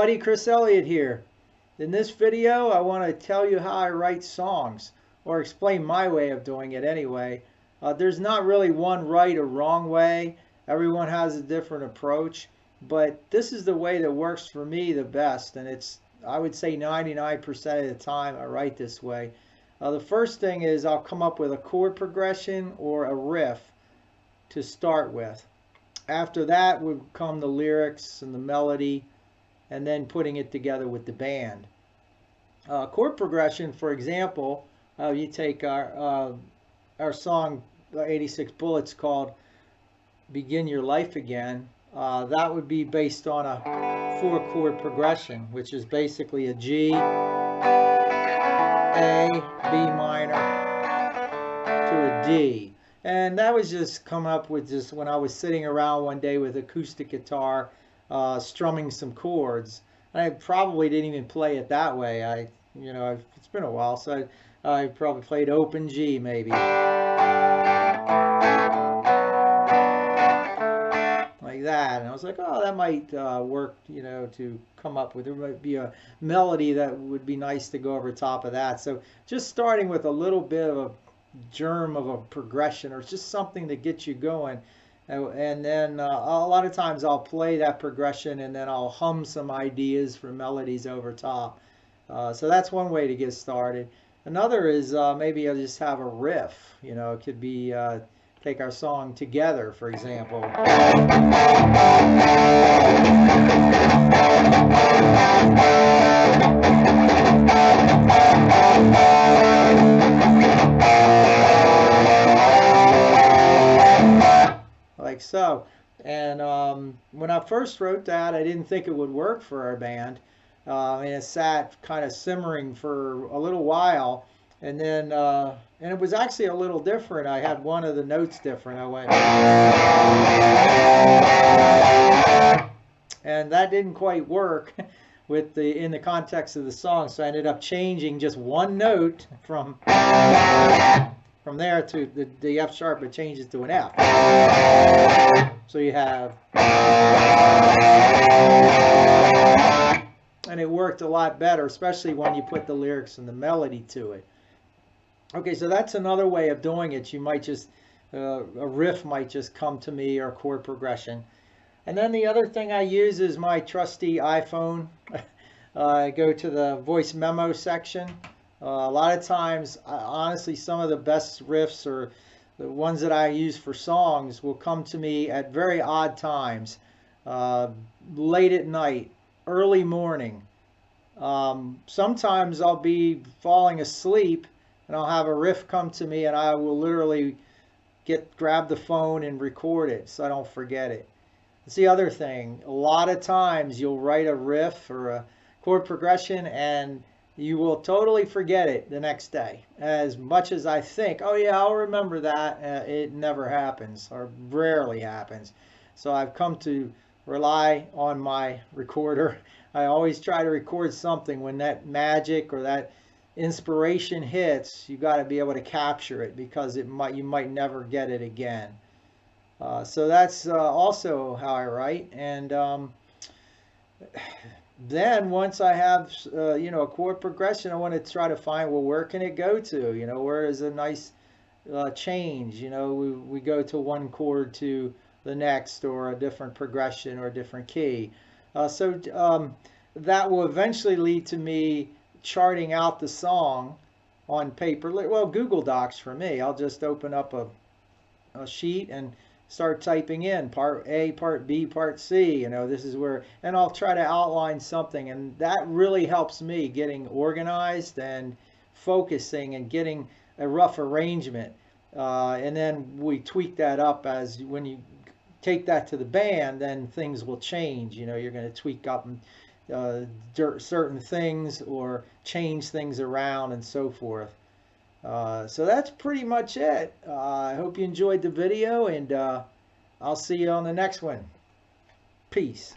everybody, Chris Elliott here. In this video, I want to tell you how I write songs, or explain my way of doing it anyway. There's not really one right or wrong way. Everyone has a different approach, but this is the way that works for me the best, and I would say 99% of the time I write this way. The first thing is I'll come up with a chord progression or a riff to start with. After that would come the lyrics and the melody, and then putting it together with the band. Chord progression, for example, you take our song 86 Bullets called Begin Your Life Again. That would be based on a 4-chord progression, which is basically a G, A, B minor to a D. And that was just come up with just when I was sitting around one day with acoustic guitar, strumming some chords. I probably didn't even play it that way. It's been a while, so I probably played open G maybe. Like that. And I was like, oh, that might work, to come up with. There might be a melody that would be nice to go over top of that. So just starting with a little bit of a germ of a progression, or just something to get you going. And then a lot of times I'll play that progression and then I'll hum some ideas for melodies over top. So that's one way to get started. Another is maybe I'll just have a riff. It could be take our song Together, for example. Like so. And when I first wrote that, I didn't think it would work for our band. And it sat kind of simmering for a little while. And then, and it was actually a little different. I had one of the notes different. I went, and that didn't quite work with in the context of the song. So I ended up changing just one note from there to the F sharp. It changes to an F. So you have, and it worked a lot better, especially when you put the lyrics and the melody to it. Okay, so that's another way of doing it. You might just, a riff might just come to me, or chord progression. And then the other thing I use is my trusty iPhone. I go to the voice memo section. A lot of times, honestly, some of the best riffs, or the ones that I use for songs, will come to me at very odd times. Late at night, early morning. Sometimes I'll be falling asleep and I'll have a riff come to me, and I will literally grab the phone and record it so I don't forget it. That's the other thing. A lot of times you'll write a riff or a chord progression and you will totally forget it the next day. As much as I think, oh yeah, I'll remember that, it never happens, or rarely happens. So I've come to rely on my recorder. I always try to record something. When that magic or that inspiration hits, you got to be able to capture it, because you might never get it again. So that's also how I write. And then once I have a chord progression, I want to try to find, well, where can it go to? Where is a nice change? We go to one chord to the next, or a different progression, or a different key. So that will eventually lead to me charting out the song on paper. Well, Google Docs for me. I'll just open up a sheet and start typing in part A, part B, part C. This is where, and I'll try to outline something, and that really helps me getting organized and focusing and getting a rough arrangement. And then we tweak that up as when you take that to the band, then things will change. You're going to tweak up certain things, or change things around, and so forth. So that's pretty much it. I hope you enjoyed the video, and I'll see you on the next one. Peace.